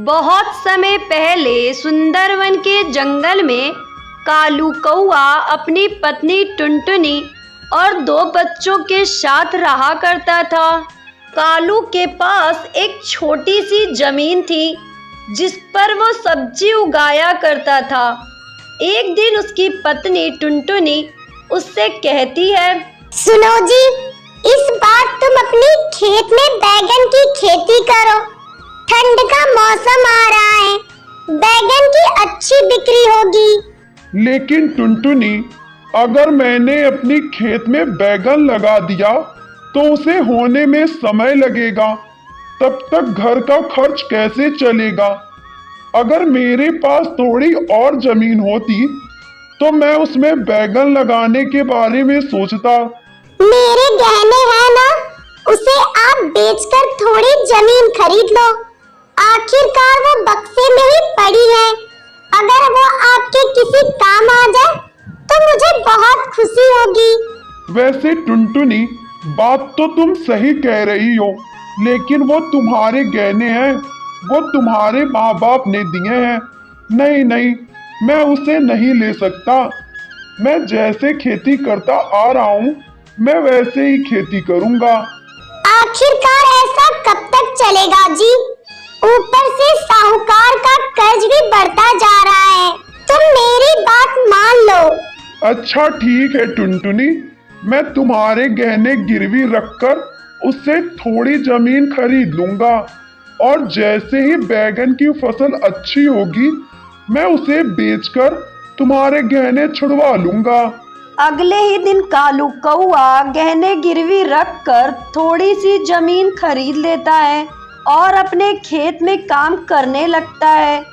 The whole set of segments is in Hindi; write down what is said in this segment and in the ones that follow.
बहुत समय पहले सुंदरवन के जंगल में कालू कौआ अपनी पत्नी टुनटुनी और 2 बच्चों के साथ रहा करता था। कालू के पास एक छोटी सी जमीन थी जिस पर वो सब्जी उगाया करता था। एक दिन उसकी पत्नी टुनटुनी उससे कहती है, सुनो जी, इस बार तुम अपने खेत में बैगन की खेती करो। ठंड का मौसम आ रहा है, बैगन की अच्छी बिक्री होगी। लेकिन टुनटुनी, अगर मैंने अपनी खेत में बैगन लगा दिया तो उसे होने में समय लगेगा, तब तक घर का खर्च कैसे चलेगा। अगर मेरे पास थोड़ी और जमीन होती तो मैं उसमें बैगन लगाने के बारे में सोचता। मेरे गहने हैं ना, उसे आप बेचकर थोड़ी जमीन खरीद लो। आखिरकार वो बक्से में ही पड़ी है। अगर वो आपके किसी काम आ जाए तो मुझे बहुत खुशी होगी। वैसे टुनटुनी, बात तो तुम सही कह रही हो, लेकिन वो तुम्हारे गहने हैं, वो तुम्हारे माँ बाप ने दिए हैं। नहीं नहीं, मैं उसे नहीं ले सकता। मैं जैसे खेती करता आ रहा हूँ मैं वैसे ही खेती करूँगा। आखिरकार ऐसा कब तक चलेगा जी? ऊपर से साहूकार का कर्ज भी बढ़ता जा रहा है। तुम मेरी बात मान लो। अच्छा ठीक है टुनटुनी, मैं तुम्हारे गहने गिरवी रखकर उससे थोड़ी जमीन खरीद लूंगा और जैसे ही बैगन की फसल अच्छी होगी मैं उसे बेचकर तुम्हारे गहने छुड़वा लूंगा। अगले ही दिन कालू कौआ गहने गिरवी रखकर थोड़ी सी जमीन खरीद लेता है और अपने खेत में काम करने लगता है।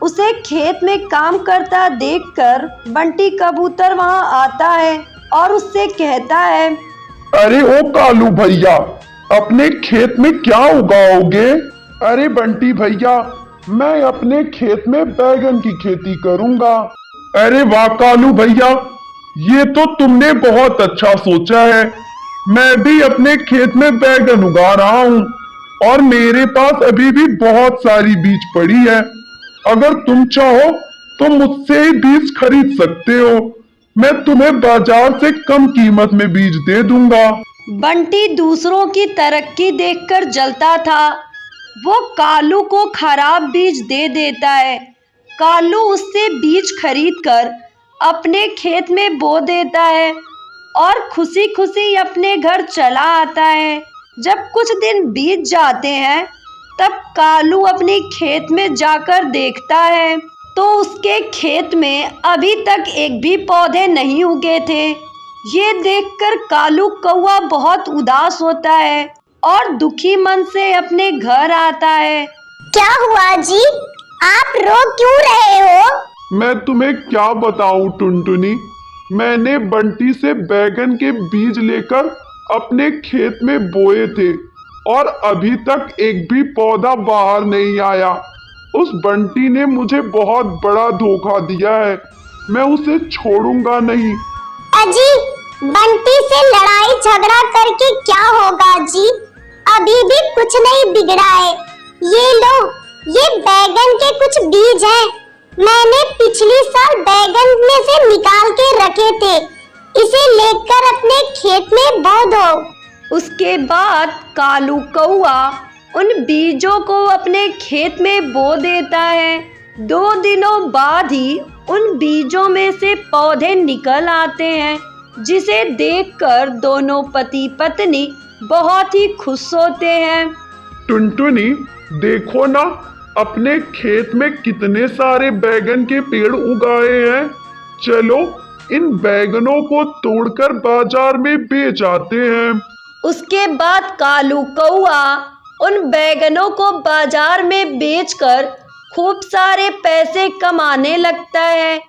उसे खेत में काम करता देखकर बंटी कबूतर वहां आता है और उससे कहता है, अरे ओ कालू भैया, अपने खेत में क्या उगाओगे? अरे बंटी भैया, मैं अपने खेत में बैगन की खेती करूंगा। अरे वाह कालू भैया, ये तो तुमने बहुत अच्छा सोचा है। मैं भी अपने खेत में बैगन उगा रहा हूँ और मेरे पास अभी भी बहुत सारी बीज पड़ी है। अगर तुम चाहो तो मुझसे ही बीज खरीद सकते हो। मैं तुम्हें बाजार से कम कीमत में बीज दे दूंगा। बंटी दूसरों की तरक्की देखकर जलता था। वो कालू को खराब बीज दे देता है। कालू उससे बीज खरीदकर अपने खेत में बो देता है और खुशी खुशी अपने घर चला आता है। जब कुछ दिन बीत जाते हैं तब कालू अपने खेत में जाकर देखता है तो उसके खेत में अभी तक एक भी पौधे नहीं उगे थे। ये देखकर कालू कौआ बहुत उदास होता है और दुखी मन से अपने घर आता है। क्या हुआ जी? आप रो क्यों रहे हो? मैं तुम्हें क्या बताऊं टुनटुनी, मैंने बंटी से बैगन के बीज लेकर अपने खेत में बोए थे और अभी तक एक भी पौधा बाहर नहीं आया। उस बंटी ने मुझे बहुत बड़ा धोखा दिया है, मैं उसे छोड़ूंगा नहीं। अजी, बंटी से लड़ाई झगड़ा करके क्या होगा जी? अभी भी कुछ नहीं बिगड़ा है। ये लो, ये बैगन के कुछ बीज हैं। मैंने पिछली साल बैगन में से निकाल के रखे थे। इसे लेकर अपने खेत में बो दो। उसके बाद कालू कौआ उन बीजों को अपने खेत में बो देता है। 2 दिनों बाद ही उन बीजों में से पौधे निकल आते हैं, जिसे देखकर दोनों पति पत्नी बहुत ही खुश होते हैं। टुनटुनी, देखो ना, अपने खेत में कितने सारे बैगन के पेड़ उगाए हैं। चलो इन बैगनों को तोड़कर बाजार में बेच आते हैं। उसके बाद कालू कौआ उन बैगनों को बाजार में बेचकर खूब सारे पैसे कमाने लगता है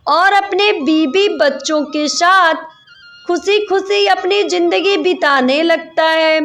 और अपने बीबी बच्चों के साथ खुशी खुशी अपनी जिंदगी बिताने लगता है।